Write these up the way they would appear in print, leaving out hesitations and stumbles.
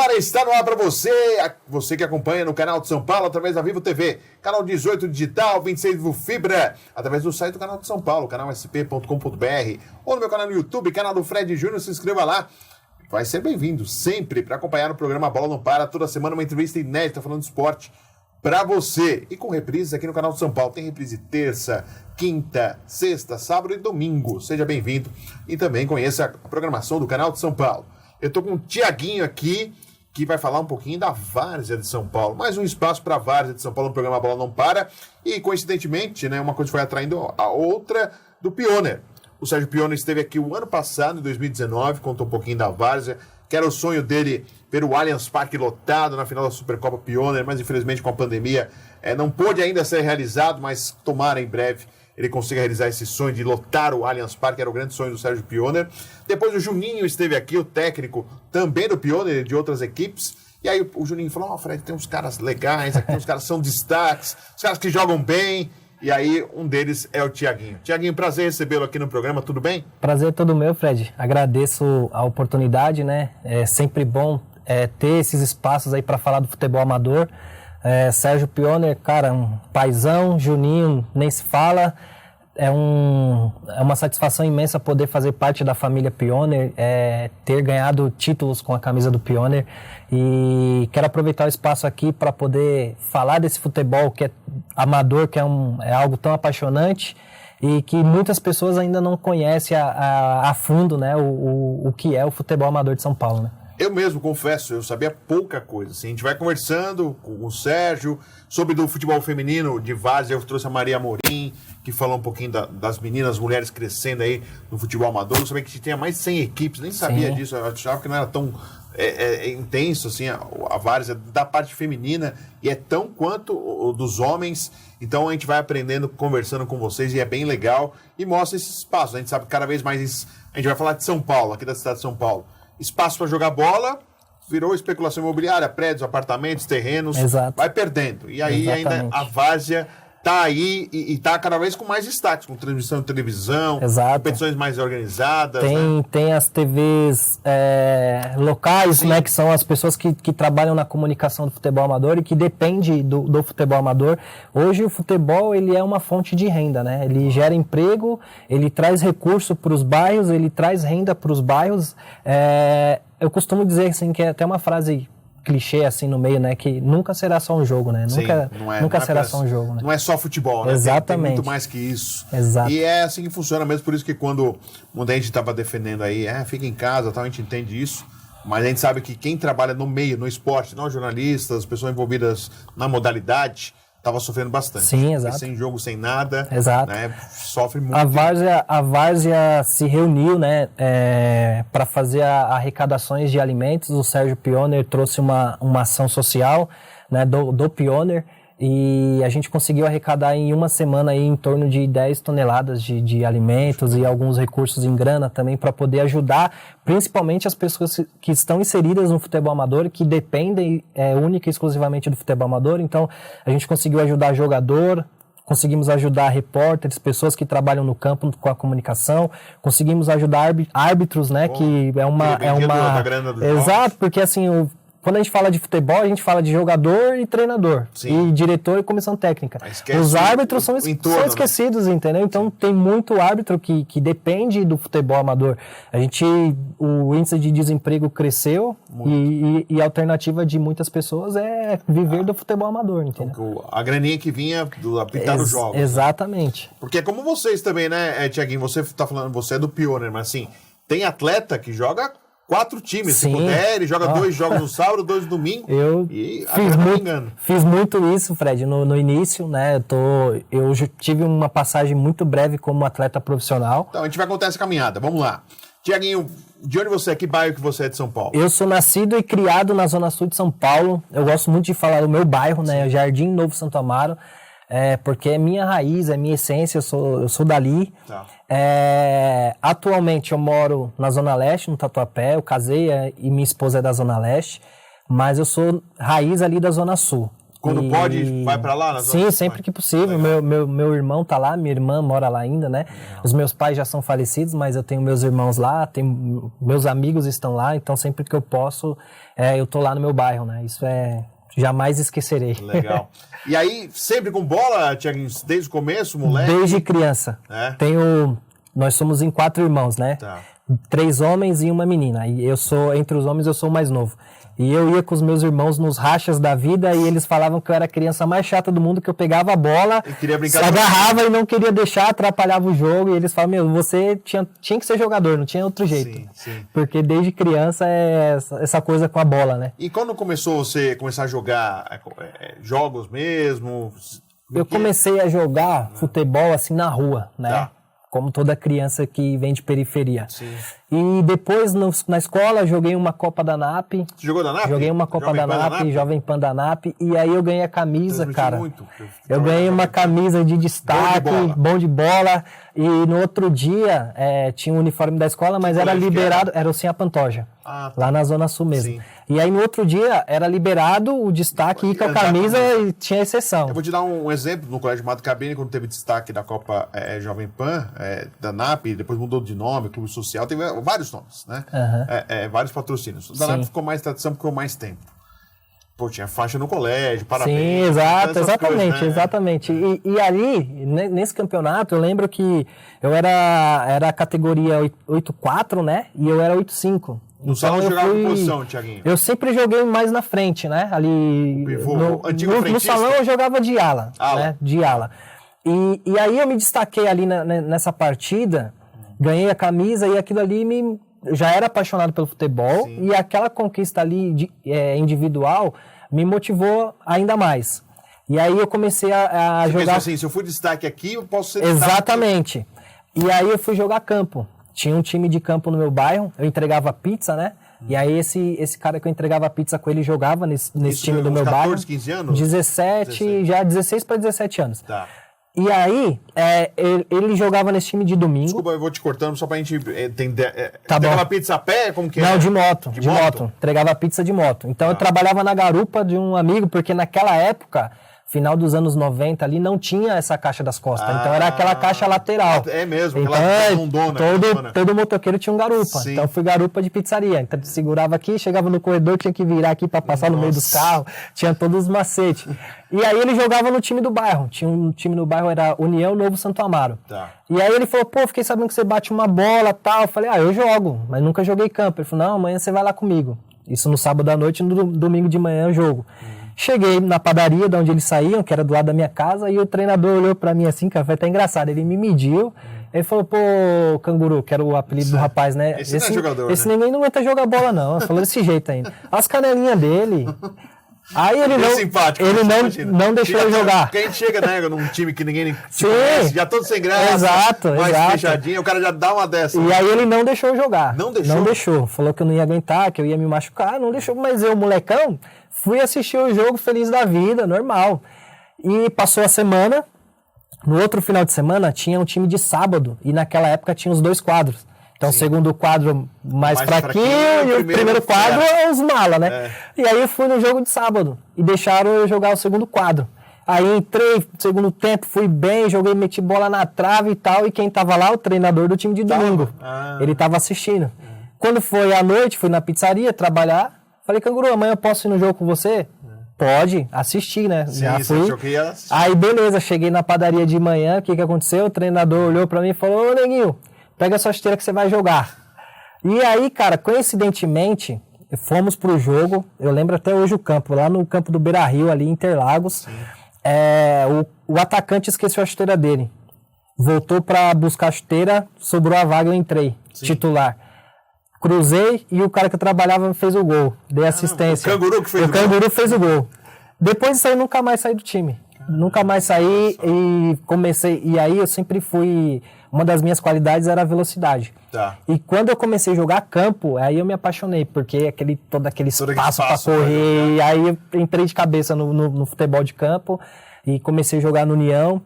Para está no ar para você que acompanha no canal de São Paulo, através da Vivo TV, canal 18 digital, 26 Vivo Fibra, através do site do canal de São Paulo, canalsp.com.br, ou no meu canal no YouTube, canal do Fred Júnior, se inscreva lá. Vai ser bem-vindo sempre para acompanhar o programa Bola Não Para, toda semana uma entrevista inédita falando de esporte para você. E com reprises aqui no canal de São Paulo. Tem reprise terça, quinta, sexta, sábado e domingo. Seja bem-vindo e também conheça a programação do canal de São Paulo. Eu estou com o Tiaguinho aqui, que vai falar um pouquinho da Várzea de São Paulo. Mais um espaço para a Várzea de São Paulo no programa Bola Não Para. E, coincidentemente, né, uma coisa foi atraindo a outra do Pioner. O Sérgio Pioner esteve aqui o ano passado, em 2019, contou um pouquinho da Várzea, que era o sonho dele ver o Allianz Parque lotado na final da Supercopa Pioner, mas infelizmente com a pandemia não pôde ainda ser realizado, mas tomara em breve ele consiga realizar esse sonho de lotar o Allianz Parque, era o grande sonho do Sérgio Pioner. Depois o Juninho esteve aqui, o técnico também do Pioner, de outras equipes, e aí o Juninho falou, Fred, tem uns caras legais, aqui uns caras são destaques, os caras que jogam bem. E aí, um deles é o Tiaguinho. Tiaguinho, prazer recebê-lo aqui no programa, tudo bem? Prazer é todo meu, Fred. Agradeço a oportunidade, né? É sempre bom ter esses espaços aí para falar do futebol amador. Sérgio Pioner, cara, um paizão, Juninho, nem se fala. É uma satisfação imensa poder fazer parte da família Pioner, ter ganhado títulos com a camisa do Pioner. E quero aproveitar o espaço aqui para poder falar desse futebol que é amador, que é algo tão apaixonante e que muitas pessoas ainda não conhecem a fundo, né, o que é o futebol amador de São Paulo, né? Eu mesmo, confesso, eu sabia pouca coisa. Assim, a gente vai conversando com o Sérgio sobre do futebol feminino de Várzea. Eu trouxe a Maria Amorim, que falou um pouquinho das meninas, mulheres crescendo aí no futebol amador. Eu sabia que tinha mais de 100 equipes, nem sabia disso. Eu achava que não era tão intenso assim, a Várzea da parte feminina, e é tão quanto o dos homens. Então a gente vai aprendendo, conversando com vocês, e é bem legal. E mostra esses espaços. A gente sabe que cada vez mais a gente vai falar de São Paulo, aqui da cidade de São Paulo. Espaço para jogar bola, virou especulação imobiliária, prédios, apartamentos, terrenos, Exato. Vai perdendo. E aí ainda a Várzea tá aí e tá cada vez com mais destaques, com transmissão de televisão, Exato. competições mais organizadas. Tem as TVs locais, né, que são as pessoas que trabalham na comunicação do futebol amador e que dependem do futebol amador. Hoje o futebol ele é uma fonte de renda, né? Ele gera emprego, ele traz recurso para os bairros, ele traz renda para os bairros. Eu costumo dizer assim, que é até uma frase clichê assim no meio, né, que nunca será só um jogo, né? Sim, nunca será só um jogo, né? Não é só futebol, né? Exatamente. Tem muito mais que isso. Exato. E é assim que funciona mesmo, por isso que quando muita gente estava defendendo aí, fica em casa, tal, a gente entende isso, mas a gente sabe que quem trabalha no meio, no esporte, nós jornalistas, pessoas envolvidas na modalidade, estava sofrendo bastante. Sim, exato. Sem jogo, sem nada. Exato. Né? Sofre muito. A Várzea se reuniu, né, para fazer arrecadações de alimentos. O Sérgio Pioner trouxe uma ação social, né, do Pioner, e a gente conseguiu arrecadar em uma semana aí em torno de 10 toneladas de alimentos e alguns recursos em grana também para poder ajudar principalmente as pessoas que estão inseridas no futebol amador e que dependem única e exclusivamente do futebol amador. Então a gente conseguiu ajudar jogador, conseguimos ajudar repórteres, pessoas que trabalham no campo com a comunicação, conseguimos ajudar árbitros, né? Bom, que é uma da grana dos exato, jogos. porque assim quando a gente fala de futebol, a gente fala de jogador e treinador. Sim. E diretor e comissão técnica. Os árbitros são esquecidos, né? Entendeu? Então tem muito árbitro que depende do futebol amador. O índice de desemprego cresceu e a alternativa de muitas pessoas é viver do futebol amador, entendeu? Então, a graninha que vinha do apitar os jogos. Exatamente. Né? Porque é como vocês também, né, Tiaguinho? Você está falando, você é do Pioner, mas assim, tem atleta que joga 4 times, Sim. Se puder, ele joga 2 jogos no sábado, 2 no domingo. Eu fiz muito isso, Fred, no início, né? Eu tive uma passagem muito breve como atleta profissional. Então, a gente vai contar essa caminhada, vamos lá. Tiaguinho, de onde você é? Que bairro que você é de São Paulo? Eu sou nascido e criado na Zona Sul de São Paulo. Eu gosto muito de falar do meu bairro, né? Jardim Novo Santo Amaro. Porque é minha raiz, é minha essência, eu sou dali. Tá. Atualmente eu moro na Zona Leste, no Tatuapé, eu casei e minha esposa é da Zona Leste, mas eu sou raiz ali da Zona Sul. Quando pode, vai pra lá? Sim, sempre que possível. Meu irmão tá lá, minha irmã mora lá ainda, né? Os meus pais já são falecidos, mas eu tenho meus irmãos lá, meus amigos estão lá, então sempre que eu posso, eu tô lá no meu bairro, né? Isso jamais esquecerei. Legal. E aí, sempre com bola, Thiaguinho, desde o começo, moleque? Desde criança. Nós somos em 4 irmãos, né? Tá. 3 homens e uma menina. E entre os homens, eu sou o mais novo. E eu ia com os meus irmãos nos rachas da vida e eles falavam que eu era a criança mais chata do mundo, que eu pegava a bola, agarrava e não queria deixar, atrapalhava o jogo. E eles falavam, você tinha que ser jogador, não tinha outro jeito. Sim. Porque desde criança é essa coisa com a bola, né? E quando começou você começar a jogar jogos mesmo? Eu comecei a jogar futebol assim na rua, né? Tá. Como toda criança que vem de periferia. Sim. E depois, na escola, joguei uma Copa da NAP. Você jogou da NAP? Joguei uma Copa da NAP, Jovem Pan da NAP. E aí eu ganhei a camisa, cara. Muito. Eu ganhei uma camisa de destaque, bom de bola. E no outro dia, tinha um uniforme da escola, mas era liberado, era o Sem a Pantoja. Tá. Lá na Zona Sul mesmo. Sim. E aí no outro dia, era liberado o destaque, ir com a camisa e tinha exceção. Eu vou te dar um exemplo. No Colégio Mato Cabrini, quando teve destaque da Copa Jovem Pan, da NAP, depois mudou de nome, Clube Social, teve vários nomes, né? Vários patrocínios. Da NAP ficou mais tradição, ficou mais tempo. Pô, tinha faixa no colégio, parabéns. Sim, exatamente. E ali, nesse campeonato, eu lembro que eu era a categoria 8-4, né? E eu era 8-5. No salão jogava em posição, Thiaguinho? Eu sempre joguei mais na frente, né? Ali no salão eu jogava de ala. Né? De ala. E aí eu me destaquei ali nessa partida, ganhei a camisa e aquilo ali já era apaixonado pelo futebol. Sim. E aquela conquista ali individual me motivou ainda mais. E aí eu comecei a jogar... Você pensou assim, se eu for destaque aqui, eu posso ser destaque. Exatamente. E aí eu fui jogar campo. Tinha um time de campo no meu bairro, eu entregava pizza, né? E aí esse cara que eu entregava pizza com ele jogava nesse time do meu 14, bairro. 15 anos? 17, já 16 para 17 anos. Tá. E aí, ele jogava nesse time de domingo. Desculpa, eu vou te cortando só pra gente entender. Tá entregava pizza a pé? Como que Não, é? de moto. De moto. Entregava pizza de moto. Então eu trabalhava na garupa de um amigo, porque naquela época... Final dos anos 90 ali, não tinha essa caixa das costas. Então era aquela caixa lateral. É mesmo, então, todo motoqueiro tinha um garupa. Sim. Então eu fui garupa de pizzaria. Então segurava aqui, chegava no corredor, tinha que virar aqui para passar no meio dos carros. Tinha todos os macetes. E aí ele jogava no time do bairro. Tinha um time no bairro, era União Novo Santo Amaro. Tá. E aí ele falou, fiquei sabendo que você bate uma bola e tal. Eu falei, eu jogo, mas nunca joguei campo. Ele falou, não, amanhã você vai lá comigo. Isso no sábado à noite e no domingo de manhã eu jogo. Cheguei na padaria de onde eles saíam, que era do lado da minha casa, e o treinador olhou pra mim assim, cara, foi até engraçado. Ele me mediu, ele falou, Canguru, que era o apelido do rapaz, né? Esse não é jogador, esse né? ninguém não aguenta jogar bola, não. Ele falou desse jeito ainda. As canelinhas dele. Aí ele não deixou eu jogar. Porque a gente chega, né, num time que ninguém conhece, já todo sem graça, exato. fechadinho, o cara já dá uma dessa. E aí ele não deixou eu jogar. Não deixou? Não deixou. Falou que eu não ia aguentar, que eu ia me machucar, não deixou. Mas eu, molecão, fui assistir o jogo feliz da vida, normal. E passou a semana, no outro final de semana tinha um time de sábado, e naquela época tinha os 2 quadros. Então, o segundo quadro mais fraquinho e o primeiro quadro é os mala, né? E aí eu fui no jogo de sábado e deixaram eu jogar o segundo quadro. Aí entrei, segundo tempo, fui bem, meti bola na trave e tal, e quem tava lá, o treinador do time de domingo. Ele tava assistindo. Quando foi à noite, fui na pizzaria trabalhar, falei, Canguru, amanhã eu posso ir no jogo com você? Pode, assistir, né? Sim, já fui. Assistir. Aí beleza, cheguei na padaria de manhã, o que aconteceu? O treinador olhou pra mim e falou, ô Neguinho, pega a sua chuteira que você vai jogar. E aí, cara, coincidentemente, fomos pro jogo, eu lembro até hoje o campo, lá no campo do Beira-Rio, ali em Interlagos, o atacante esqueceu a chuteira dele. Voltou pra buscar a chuteira, sobrou a vaga, eu entrei, titular. Cruzei e o cara que eu trabalhava fez o gol, dei assistência. O Canguru que fez o gol? O Canguru fez o gol. Depois disso aí, nunca mais saí do time. Nunca mais saí e comecei. E aí eu sempre fui. Uma das minhas qualidades era a velocidade. Tá. E quando eu comecei a jogar campo, aí eu me apaixonei, porque todo aquele espaço para correr. E aí eu entrei de cabeça no futebol de campo e comecei a jogar no União.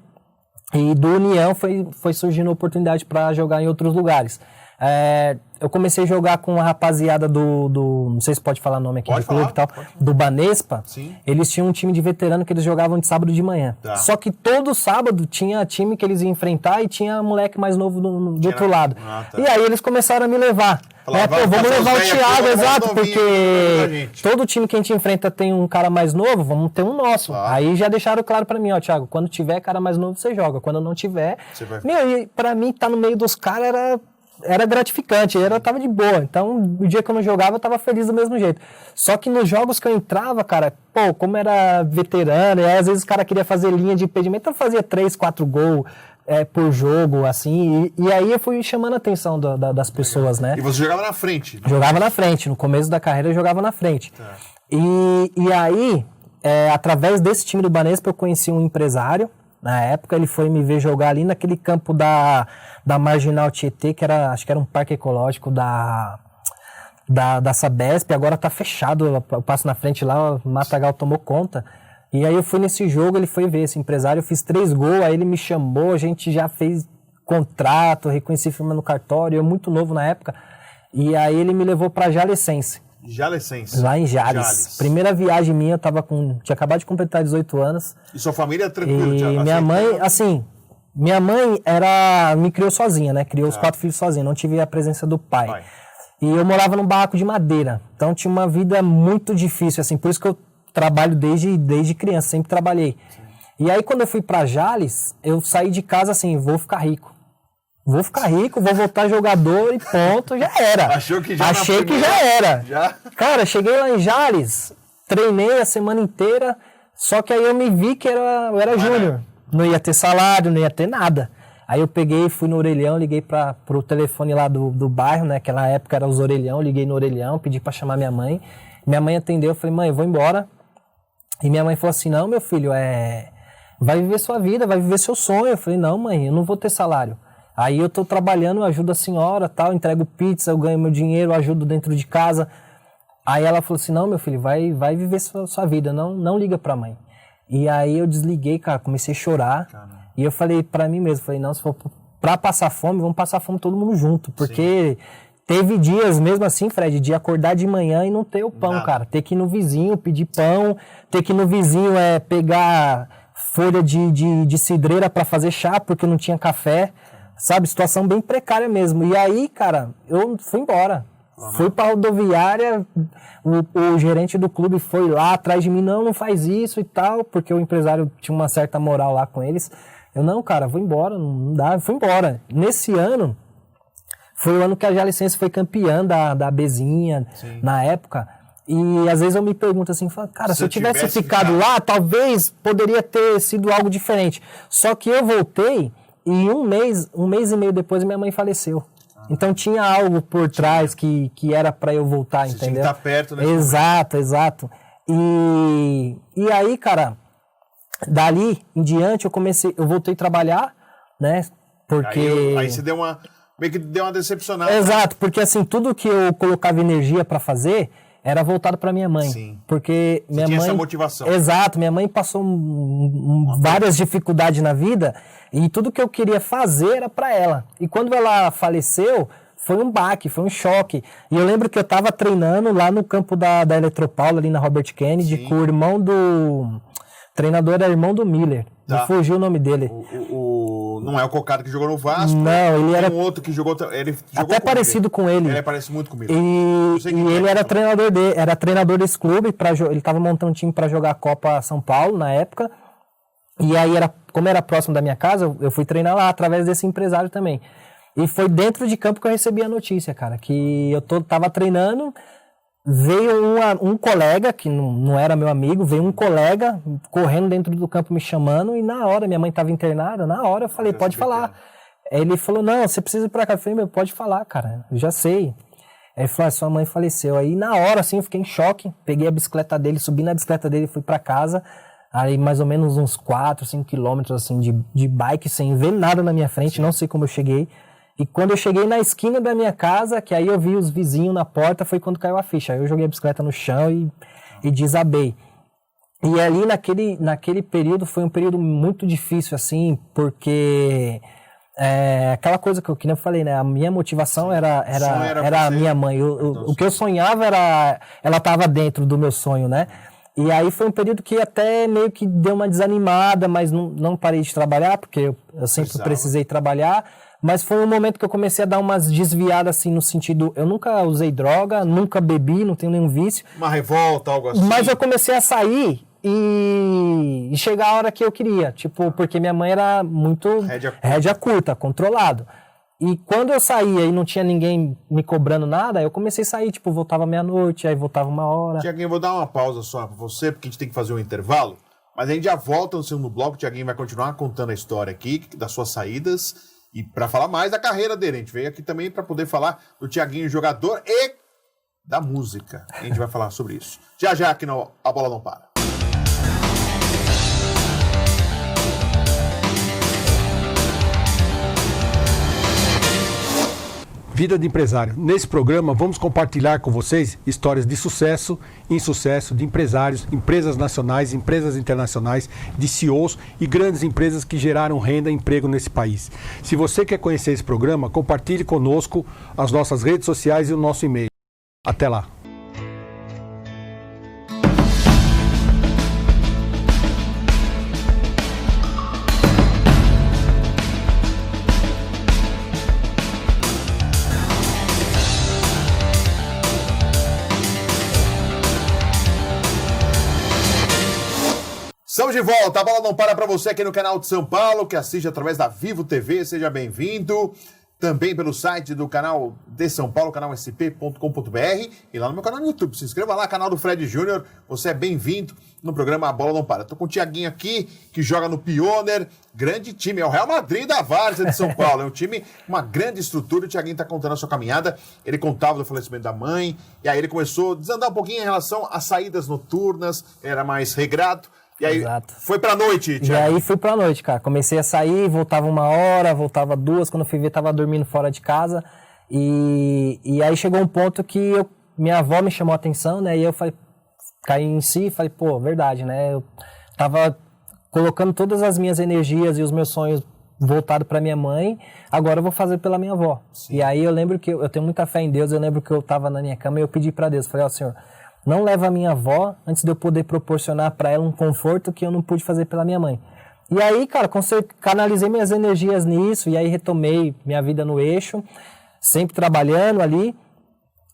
E do União foi surgindo oportunidade para jogar em outros lugares. Eu comecei a jogar com a rapaziada não sei se pode falar nome aqui Pode de clube falar, e tal, pode falar. do Banespa. Sim. Eles tinham um time de veterano que eles jogavam de sábado de manhã. Tá. Só que todo sábado tinha time que eles iam enfrentar e tinha moleque mais novo do outro lado. Tá. E aí eles começaram a me levar. Falava, Pô, vamos levar o Thiago, exato, novinho, porque todo time que a gente enfrenta tem um cara mais novo, vamos ter um nosso. Claro. Aí já deixaram claro pra mim, ó, Thiago, quando tiver cara mais novo, você joga. Quando não tiver... Você vai... E pra mim, tá no meio dos caras era gratificante, eu tava de boa. Então, o dia que eu não jogava, eu tava feliz do mesmo jeito. Só que nos jogos que eu entrava, cara, pô, como era veterano, e aí, às vezes o cara queria fazer linha de impedimento, eu fazia 3, 4 gols por jogo, assim, e aí eu fui chamando a atenção das pessoas, né? E você jogava na frente? Jogava na frente, no começo da carreira eu jogava na frente. Tá. E aí, através desse time do Banespa, eu conheci um empresário. Na época, ele foi me ver jogar ali naquele campo da Marginal Tietê, que acho que era um parque ecológico da Sabesp. Agora tá fechado, eu passo na frente lá, o Matagal tomou conta. E aí eu fui nesse jogo, ele foi ver esse empresário, eu fiz 3 gols, aí ele me chamou, a gente já fez contrato, reconheci firma no cartório, eu muito novo na época. E aí ele me levou pra Jalesense. Jalesense. Lá em Jales. Primeira viagem minha, tinha acabado de completar 18 anos. E sua família tranquila? E minha mãe, assim, minha mãe me criou sozinha, né? Criou os 4 filhos sozinha, não tive a presença do pai. E eu morava num barraco de madeira, então tinha uma vida muito difícil, assim, por isso que eu trabalho desde criança, sempre trabalhei. Sim. E aí quando eu fui pra Jales, eu saí de casa assim, vou ficar rico. Vou ficar rico, vou voltar jogador e ponto, já era. Achei que já era. Já? Cara, cheguei lá em Jales, treinei a semana inteira, só que aí eu me vi que eu era júnior. Não ia ter salário, não ia ter nada. Aí eu peguei, fui no orelhão, liguei pro telefone lá do bairro, né? Naquela época era os orelhão, liguei no orelhão, pedi pra chamar minha mãe. Minha mãe atendeu, eu falei, mãe, eu vou embora. E minha mãe falou assim, não, meu filho, vai viver sua vida, vai viver seu sonho. Eu falei, não, mãe, eu não vou ter salário. Aí eu tô trabalhando, eu ajudo a senhora, tal, entrego pizza, eu ganho meu dinheiro, eu ajudo dentro de casa. Aí ela falou assim, não, meu filho, vai viver sua vida, não liga pra mãe. E aí eu desliguei, cara, comecei a chorar. Caramba. E eu falei pra mim mesmo, falei, não, se for pra passar fome, vamos passar fome todo mundo junto. Porque teve dias mesmo assim, Fred, de acordar de manhã e não ter o pão, cara. Ter que ir no vizinho pedir pão, ter que ir no vizinho pegar folha de cidreira pra fazer chá, porque não tinha café. Sabe, situação bem precária mesmo. E aí, cara, eu fui embora. Fui pra rodoviária, o gerente do clube foi lá atrás de mim, não faz isso e tal, porque o empresário tinha uma certa moral lá com eles. Eu, não, cara, vou embora, não dá, fui embora. Nesse ano, foi o ano que a Jalesense foi campeã da Bezinha, na época. E às vezes eu me pergunto assim, cara, se eu tivesse ficado lá, talvez poderia ter sido algo diferente. Só que eu voltei e um mês e meio depois minha mãe faleceu. Então tinha algo por trás que era pra eu voltar, você entendeu? Tinha que estar perto, né? Exato. E aí, cara, dali em diante eu voltei a trabalhar, né? Porque... Aí você meio que deu uma decepcionada. Exato, porque assim, tudo que eu colocava energia pra fazer era voltado pra minha mãe. Sim. Porque minha mãe... tinha essa motivação. Exato, minha mãe passou várias dificuldades na vida e tudo que eu queria fazer era pra ela. E quando ela faleceu, foi um baque, foi um choque. E eu lembro que eu tava treinando lá no campo da Eletropaulo, ali na Robert Kennedy, com o irmão do... O treinador era irmão do Miller. Me fugiu o nome dele. Não é o Cocado que jogou no Vasco. Não, ele era... um outro que jogou... Ele jogou até parecido com ele. Ele parece muito comigo. E ele era treinador era treinador desse clube. Ele estava montando um time para jogar a Copa São Paulo na época. E aí, como era próximo da minha casa, eu fui treinar lá através desse empresário também. E foi dentro de campo que eu recebi a notícia, cara. Que eu tava treinando... Veio um colega, que não era meu amigo, veio um colega correndo dentro do campo me chamando, e na hora, minha mãe estava internada, na hora eu falei, pode falar. Ele falou, não, você precisa ir pra cá. Eu falei, pode falar, cara, eu já sei. Aí ele falou, sua mãe faleceu. Aí na hora, assim, eu fiquei em choque, peguei a bicicleta dele, subi na bicicleta dele e fui pra casa. Aí mais ou menos uns 4, 5 quilômetros, assim, de bike, sem ver nada na minha frente, não sei como eu cheguei. E quando eu cheguei na esquina da minha casa, que aí eu vi os vizinhos na porta, foi quando caiu a ficha. Aí eu joguei a bicicleta no chão e desabei. E ali naquele período foi um período muito difícil, assim, porque aquela coisa que eu falei, né? A minha motivação era a minha mãe. O que eu sonhava ela estava dentro do meu sonho, né? E aí foi um período que até meio que deu uma desanimada, mas não parei de trabalhar, porque eu sempre precisei trabalhar. Mas foi um momento que eu comecei a dar umas desviadas, assim, no sentido... Eu nunca usei droga, nunca bebi, não tenho nenhum vício. Uma revolta, algo assim. Mas eu comecei a sair e chegar a hora que eu queria. Tipo, porque minha mãe era muito rédea curta, controlado. E quando eu saía e não tinha ninguém me cobrando nada, eu comecei a sair, tipo, voltava meia-noite, aí voltava 1 hora. Tiaguinho, eu vou dar uma pausa só pra você, porque a gente tem que fazer um intervalo. Mas a gente já volta no segundo bloco, o Tiaguinho vai continuar contando a história aqui, das suas saídas, e para falar mais da carreira dele. A gente veio aqui também para poder falar do Tiaguinho, jogador, e da música. A gente vai falar sobre isso. Já aqui no A Bola Não Para. Vida de empresário. Nesse programa vamos compartilhar com vocês histórias de sucesso e insucesso de empresários, empresas nacionais, empresas internacionais, de CEOs e grandes empresas que geraram renda e emprego nesse país. Se você quer conhecer esse programa, compartilhe conosco as nossas redes sociais e o nosso e-mail. Até lá. Estamos de volta, a bola não para você aqui no canal de São Paulo, que assiste através da Vivo TV, seja bem-vindo. Também pelo site do canal de São Paulo, canalsp.com.br, e lá no meu canal no YouTube. Se inscreva lá, canal do Fred Júnior, você é bem-vindo no programa A Bola Não Para. Estou com o Tiaguinho aqui, que joga no Pioneer, grande time, é o Real Madrid da Várzea de São Paulo, é um time, uma grande estrutura. O Tiaguinho está contando a sua caminhada, ele contava do falecimento da mãe, e aí ele começou a desandar um pouquinho em relação às saídas noturnas, era mais regrado. E aí, foi pra noite, Thiago? E aí fui pra noite, cara. Comecei a sair, voltava 1 hora, voltava 2. Quando eu fui ver, tava dormindo fora de casa. E aí chegou um ponto que minha avó me chamou a atenção, né? E eu falei, caí em si e falei, pô, verdade, né? Eu tava colocando todas as minhas energias e os meus sonhos voltados pra minha mãe, agora eu vou fazer pela minha avó. Sim. E aí eu lembro que eu tenho muita fé em Deus, eu lembro que eu tava na minha cama e eu pedi pra Deus, falei, ó, Senhor, não leva a minha avó antes de eu poder proporcionar para ela um conforto que eu não pude fazer pela minha mãe. E aí, cara, canalizei minhas energias nisso e aí retomei minha vida no eixo, sempre trabalhando ali.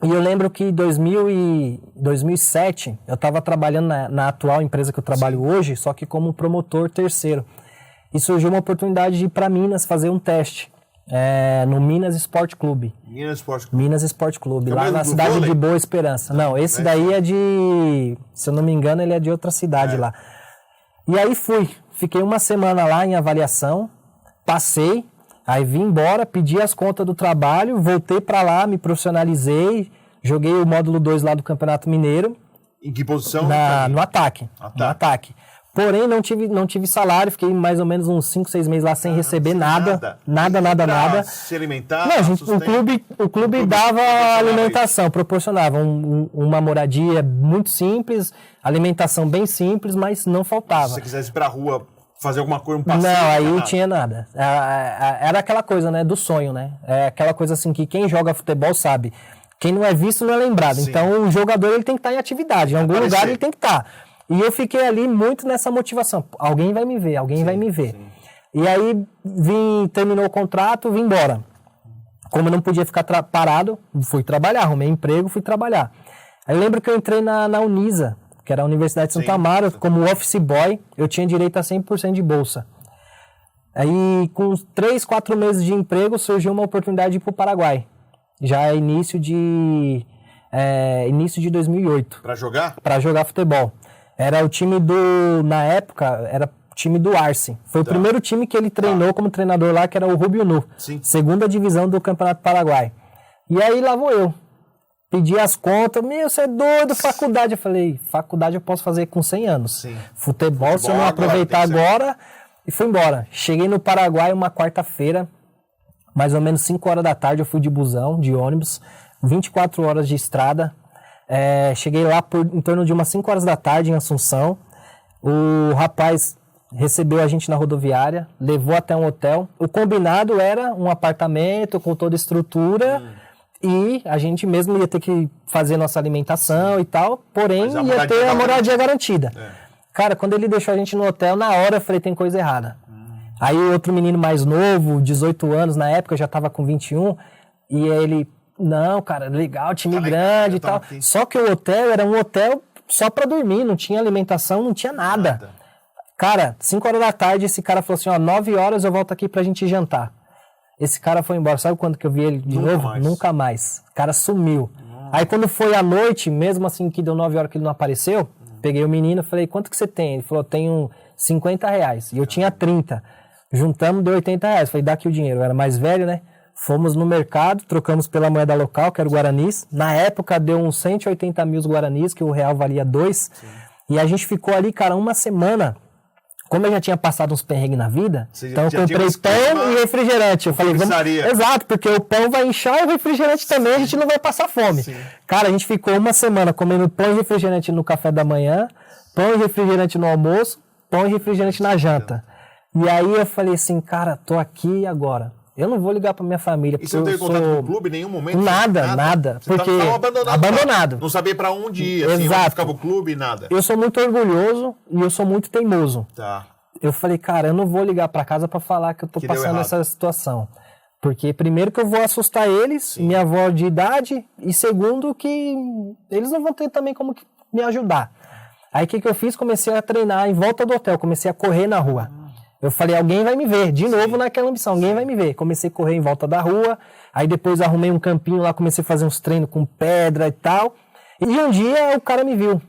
E eu lembro que em 2007 eu estava trabalhando na atual empresa que eu trabalho hoje, só que como promotor terceiro. E surgiu uma oportunidade de ir para Minas fazer um teste. No Minas Esporte Clube. Minas Esporte Clube, lá na cidade vôlei? De Boa Esperança. Não, esse daí é de... Se eu não me engano, ele é de outra cidade lá. E aí fiquei 1 semana lá em avaliação, passei, aí vim embora, pedi as contas do trabalho, voltei pra lá, me profissionalizei, joguei o módulo 2 lá do Campeonato Mineiro. Em que posição? No ataque. No ataque. Porém, não tive salário, fiquei mais ou menos uns 5, 6 meses lá sem receber nada. Nada. Se alimentar? Não, o clube dava alimentação, proporcionava uma moradia muito simples, alimentação bem simples, mas não faltava. Se você quisesse ir pra rua fazer alguma coisa, um passeio... Não, aí não tinha nada. Era aquela coisa, né, do sonho, né? É aquela coisa assim que quem joga futebol sabe. Quem não é visto não é lembrado. Sim. Então, o jogador ele tem que estar em atividade. Em algum lugar ele tem que estar. E eu fiquei ali muito nessa motivação. Alguém vai me ver, vai me ver. Sim. E aí terminou o contrato, vim embora. Como eu não podia ficar parado, fui trabalhar, arrumei emprego, fui trabalhar. Aí eu lembro que eu entrei na Unisa, que era a Universidade de Santa Amaro, como office boy, eu tinha direito a 100% de bolsa. Aí com 3, 4 meses de emprego, surgiu uma oportunidade de ir para o Paraguai. Já é início de 2008. Para jogar? Para jogar futebol. Era o time na época, era o time do Arce. Foi o primeiro time que ele treinou como treinador lá, que era o Rubio Nu. Sim. Segunda divisão do Campeonato Paraguai. E aí lá vou eu. Pedi as contas, você é doido, faculdade. Eu falei, faculdade eu posso fazer com 100 anos. Sim. Futebol, se eu não aproveitar agora, e fui embora. Cheguei no Paraguai uma quarta-feira, mais ou menos 5 horas da tarde, eu fui de busão, de ônibus, 24 horas de estrada. Cheguei lá em torno de umas 5 horas da tarde em Assunção. O rapaz recebeu a gente na rodoviária, levou até um hotel. O combinado era um apartamento com toda a estrutura e a gente mesmo ia ter que fazer nossa alimentação e tal, porém ia ter a moradia garantida. Cara, quando ele deixou a gente no hotel, na hora eu falei, tem coisa errada. Aí outro menino mais novo, 18 anos na época, já tava com 21, e ele, não, cara, legal, time grande e tal. Aqui. Só que o hotel era um hotel só pra dormir, não tinha alimentação, não tinha nada. Cara, 5 horas da tarde, esse cara falou assim, ó, 9 horas eu volto aqui pra gente jantar. Esse cara foi embora. Sabe quando que eu vi ele de novo? Nunca mais. O cara sumiu. Aí quando foi à noite, mesmo assim que deu 9 horas que ele não apareceu, peguei o menino e falei, quanto que você tem? Ele falou, tenho R$50. E eu tinha 30. Juntamos, deu R$80. Falei, dá aqui o dinheiro. Eu era mais velho, né? Fomos no mercado, trocamos pela moeda local, que era o Guaranis. Na época deu uns 180 mil Guaranis, que o real valia 2. E a gente ficou ali, cara, uma semana. Como eu já tinha passado uns perrengues na vida, então eu comprei pão e refrigerante. Eu falei, vamos... Exato, porque o pão vai inchar e o refrigerante também, a gente não vai passar fome. Sim. Cara, a gente ficou uma semana comendo pão e refrigerante no café da manhã, pão e refrigerante no almoço, pão e refrigerante na janta. E aí eu falei assim, cara, tô aqui agora. Eu não vou ligar pra minha família. E você não teve contato com o clube em nenhum momento? Nada. Você porque tava abandonado. Não sabia pra onde ir, assim, exato. Onde ficava o clube, nada. Eu sou muito orgulhoso e eu sou muito teimoso. Tá. Eu falei, cara, eu não vou ligar pra casa pra falar que eu tô passando essa situação. Porque primeiro que eu vou assustar eles, minha avó de idade, e segundo que eles não vão ter também como me ajudar. Aí o que eu fiz? Comecei a treinar em volta do hotel, comecei a correr na rua. Eu falei, alguém vai me ver, de novo naquela ambição, alguém vai me ver. Comecei a correr em volta da rua, aí depois arrumei um campinho lá, comecei a fazer uns treinos com pedra e tal. E um dia o cara me viu.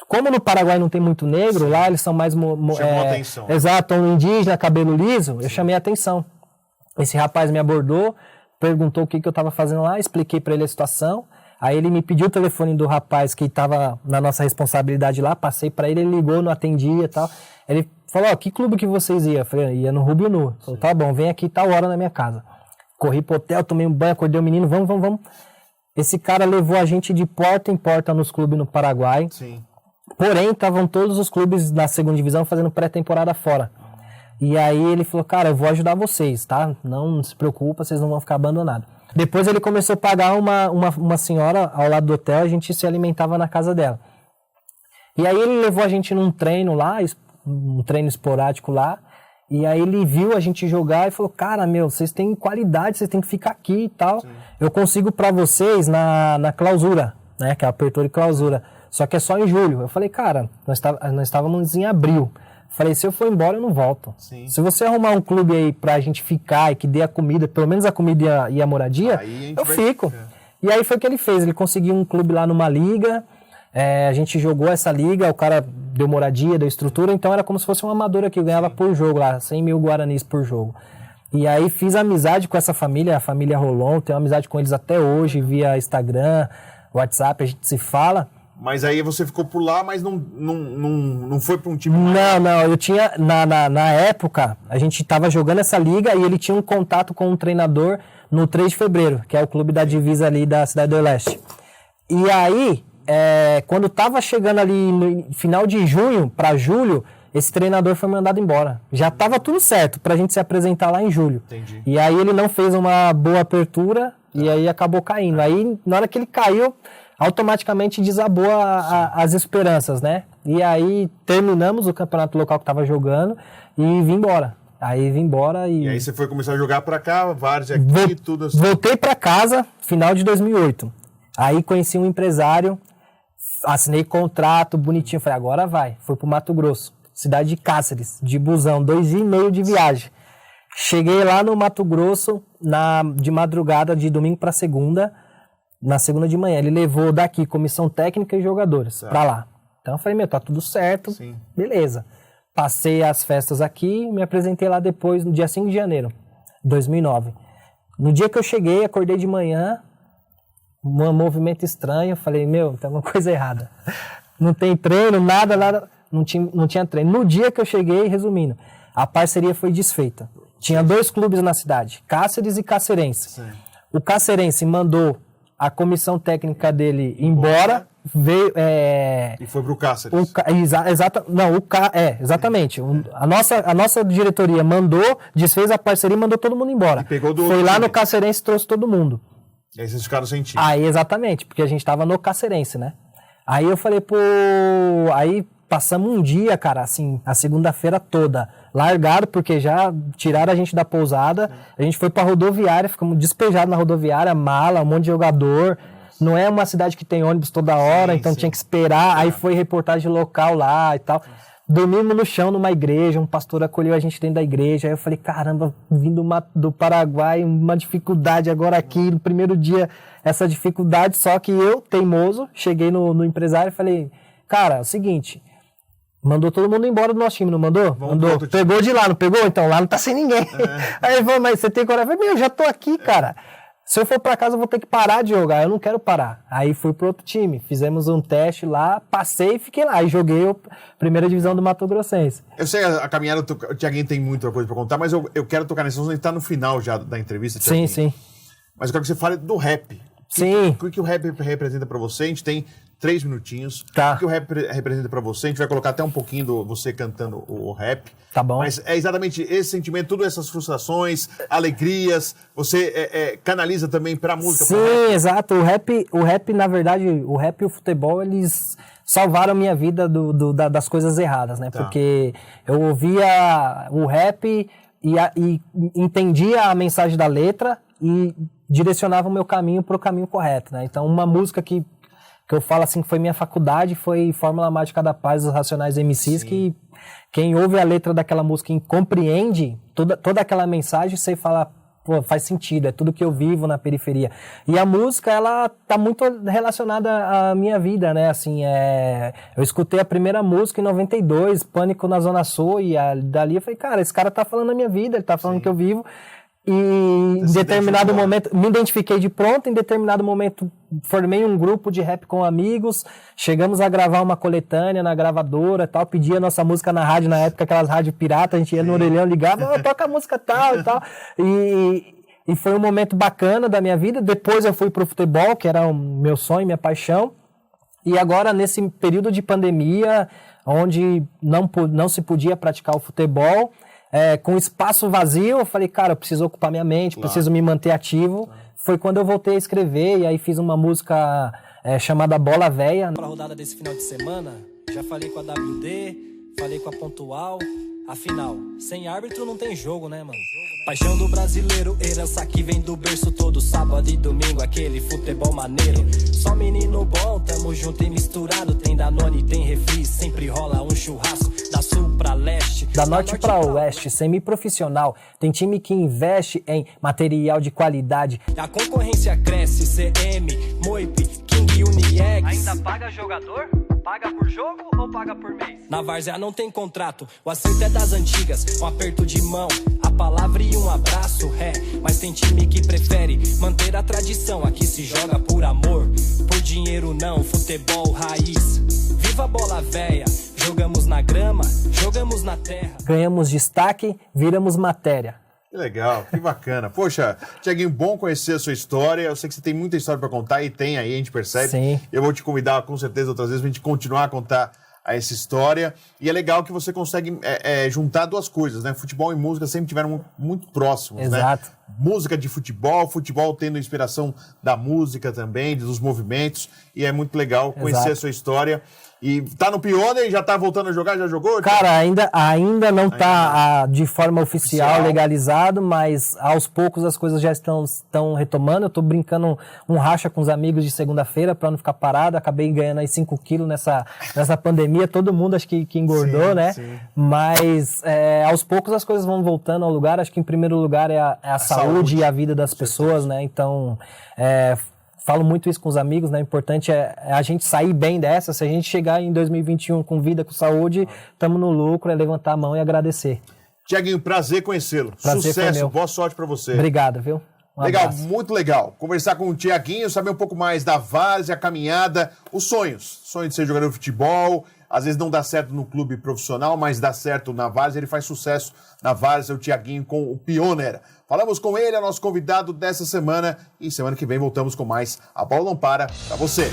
Como no Paraguai não tem muito negro, lá eles são mais... Chamou atenção. Exato, um indígena, cabelo liso, eu chamei a atenção. Esse rapaz me abordou, perguntou o que eu estava fazendo lá, expliquei para ele a situação. Aí ele me pediu o telefone do rapaz que estava na nossa responsabilidade lá, passei para ele, ele ligou, não atendia e tal. Ele falou, que clube que vocês iam? Eu falei, ia no Rubio Nu. Falei, tá bom, vem aqui tal hora na minha casa. Corri pro hotel, tomei um banho, acordei o menino, vamos. Esse cara levou a gente de porta em porta nos clubes no Paraguai. Sim. Porém, estavam todos os clubes na segunda divisão fazendo pré-temporada fora. E aí ele falou, cara, eu vou ajudar vocês, tá? Não se preocupa, vocês não vão ficar abandonados. Depois ele começou a pagar uma senhora ao lado do hotel, a gente se alimentava na casa dela. E aí ele levou a gente num treino lá, um treino esporádico lá, e aí ele viu a gente jogar e falou, cara, vocês têm qualidade, vocês têm que ficar aqui e tal. Sim. Eu consigo pra vocês na clausura, né, que é a apertura e clausura. Só que é só em julho. Eu falei, cara, nós estávamos em abril. Falei, se eu for embora, eu não volto. Sim. Se você arrumar um clube aí pra gente ficar e que dê a comida, pelo menos a comida e a moradia, eu fico. E aí foi o que ele fez. Ele conseguiu um clube lá numa liga, a gente jogou essa liga, o cara deu moradia, deu estrutura, então era como se fosse um amador aqui, ganhava por jogo lá, 100 mil guaranis por jogo. E aí fiz amizade com essa família, a família Rolon, tenho amizade com eles até hoje, via Instagram, WhatsApp, a gente se fala. Mas aí você ficou por lá, mas não foi para um time... Não, eu tinha... Na época, a gente estava jogando essa liga e ele tinha um contato com um treinador no 3 de fevereiro, que é o clube da divisa ali da Cidade do Leste. E aí, quando estava chegando ali no final de junho para julho, esse treinador foi mandado embora. Já estava tudo certo para a gente se apresentar lá em julho. Entendi. E aí ele não fez uma boa apertura e aí acabou caindo. Aí, na hora que ele caiu... automaticamente desabou as esperanças, né? E aí terminamos o campeonato local que estava jogando e vim embora. Aí vim embora e... E aí você foi começar a jogar pra cá, várzea aqui, tudo assim. Voltei pra casa, final de 2008. Aí conheci um empresário, assinei contrato, bonitinho. Falei, agora vai. Fui pro Mato Grosso, cidade de Cáceres, de busão, 2,5 de viagem. Cheguei lá no Mato Grosso de madrugada, de domingo pra segunda, na segunda de manhã. Ele levou daqui comissão técnica e jogadores pra lá. Então eu falei, tá tudo certo, sim, beleza. Passei as festas aqui, me apresentei lá depois, no dia 5 de janeiro de 2009. No dia que eu cheguei, acordei de manhã, um movimento estranho, falei, tem alguma coisa errada. Não tem treino, nada, não tinha treino. No dia que eu cheguei, resumindo, a parceria foi desfeita. Tinha 2 clubes na cidade, Cáceres e Cacerense. Sim. O Cacerense mandou a comissão técnica dele embora, veio... E foi pro Cáceres. Exatamente. A nossa diretoria desfez a parceria e mandou todo mundo embora. E pegou do Foi outro lá time. no Cacerense e trouxe todo mundo. E aí vocês ficaram sem time. Aí, exatamente, porque a gente tava no Cacerense, né? Aí eu falei, Aí passamos um dia, cara, assim, a segunda-feira toda, largado, porque já tiraram a gente da pousada. A gente foi pra rodoviária, ficamos despejados na rodoviária, mala, um monte de jogador. Não é uma cidade que tem ônibus toda hora, então tinha que esperar. Aí foi reportagem local lá e tal. Dormimos no chão numa igreja, um pastor acolheu a gente dentro da igreja. Aí eu falei, caramba, vindo do Paraguai, uma dificuldade agora aqui, no primeiro dia, essa dificuldade. Só que eu, teimoso, cheguei no empresário e falei, cara, é o seguinte, mandou todo mundo embora do nosso time, não mandou? Mandou. Pegou de lá, não pegou? Então lá não tá sem ninguém. Aí ele falou, mas você tem coragem? Eu falei, eu já tô aqui, cara. Se eu for pra casa, eu vou ter que parar de jogar. Eu não quero parar. Aí fui pro outro time. Fizemos um teste lá, passei e fiquei lá. Aí joguei a primeira divisão do Mato Grossense. Eu sei a caminhada, o Thiaguinho tem muita coisa pra contar, mas eu quero tocar nesse assunto, a gente tá no final já da entrevista, Thiaguinho. Sim. Mas eu quero que você fale do rap. Sim. O que o rap representa pra você? A gente tem 3 minutinhos. Tá. O que o rap representa pra você? A gente vai colocar até um pouquinho do você cantando o rap. Tá bom. Mas é exatamente esse sentimento, todas essas frustrações, alegrias, você canaliza também pra música. Sim, pra exato. O rap, na verdade, o rap e o futebol, eles salvaram a minha vida das coisas erradas, né? Tá. Porque eu ouvia o rap e entendia a mensagem da letra e direcionava o meu caminho pro caminho correto, né? Então, uma música que eu falo assim, que foi minha faculdade, foi Fórmula Mágica da Paz dos Racionais MCs, que quem ouve a letra daquela música e compreende toda aquela mensagem, você fala, pô, faz sentido, é tudo que eu vivo na periferia. E a música, ela tá muito relacionada à minha vida, né? Assim, eu escutei a primeira música em 92, Pânico na Zona Sul, e dali eu falei, cara, esse cara tá falando da minha vida, ele tá falando que eu vivo. E em determinado momento, me identifiquei de pronto, em determinado momento formei um grupo de rap com amigos, chegamos a gravar uma coletânea na gravadora e tal, pedia a nossa música na rádio, na época aquelas rádios piratas, a gente ia no orelhão, ligava, toca a música tal e tal, e foi um momento bacana da minha vida. Depois eu fui pro futebol, que era o meu sonho, minha paixão, e agora nesse período de pandemia, onde não se podia praticar o futebol, com espaço vazio, eu falei, cara, eu preciso ocupar minha mente, preciso me manter ativo. Foi quando eu voltei a escrever, e aí fiz uma música chamada Bola Véia. Para a rodada desse final de semana, já falei com a WD, falei com a Pontual. Afinal, sem árbitro não tem jogo, né, mano? Paixão do brasileiro, herança que vem do berço todo sábado e domingo, aquele futebol maneiro. Só menino bom, tamo junto e misturado. Tem Danone, tem refri, sempre rola um churrasco. Da sul pra leste, da norte pra oeste, semi-profissional. Tem time que investe em material de qualidade. A concorrência cresce, CM, Moip, King Uniex. Ainda paga jogador? Paga por jogo ou paga por mês? Na várzea não tem contrato, o aceito é das antigas. Um aperto de mão, a palavra e um abraço, mas tem time que prefere manter a tradição. Aqui se joga por amor, por dinheiro não, futebol raiz. Viva a bola véia, jogamos na grama, jogamos na terra. Ganhamos destaque, viramos matéria. Que legal, que bacana. Poxa, Thiaguinho, bom conhecer a sua história. Eu sei que você tem muita história para contar e tem aí, a gente percebe. Sim. Eu vou te convidar com certeza outras vezes pra gente continuar a contar essa história. E é legal que você consegue juntar duas coisas, né? Futebol e música sempre tiveram muito próximos, Exato. né? Música de futebol tendo inspiração da música também, dos movimentos. E é muito legal conhecer Exato. a sua história. E tá no Pioneer e já tá voltando a jogar? Já jogou? Cara, ainda não tá de forma oficial legalizado, mas aos poucos as coisas já estão retomando. Eu tô brincando um racha com os amigos de segunda-feira para não ficar parado. Acabei ganhando aí 5 quilos nessa pandemia. Todo mundo acho que engordou, né? Sim. Mas aos poucos as coisas vão voltando ao lugar. Acho que em primeiro lugar é a saúde e a vida das pessoas, né? Então, falo muito isso com os amigos, né? O importante é a gente sair bem dessa. Se a gente chegar em 2021 com vida, com saúde, estamos no lucro, é levantar a mão e agradecer. Thiaguinho, prazer conhecê-lo. Sucesso, boa sorte para você. Obrigado, viu? Legal, abraço. Muito legal. Conversar com o Thiaguinho, saber um pouco mais da várzea, a caminhada, os sonhos. Sonho de ser jogador de futebol, às vezes não dá certo no clube profissional, mas dá certo na várzea. Ele faz sucesso na várzea, o Thiaguinho com o Pioneer. Falamos com ele, é nosso convidado dessa semana. E semana que vem voltamos com mais A Bola Não Para pra você.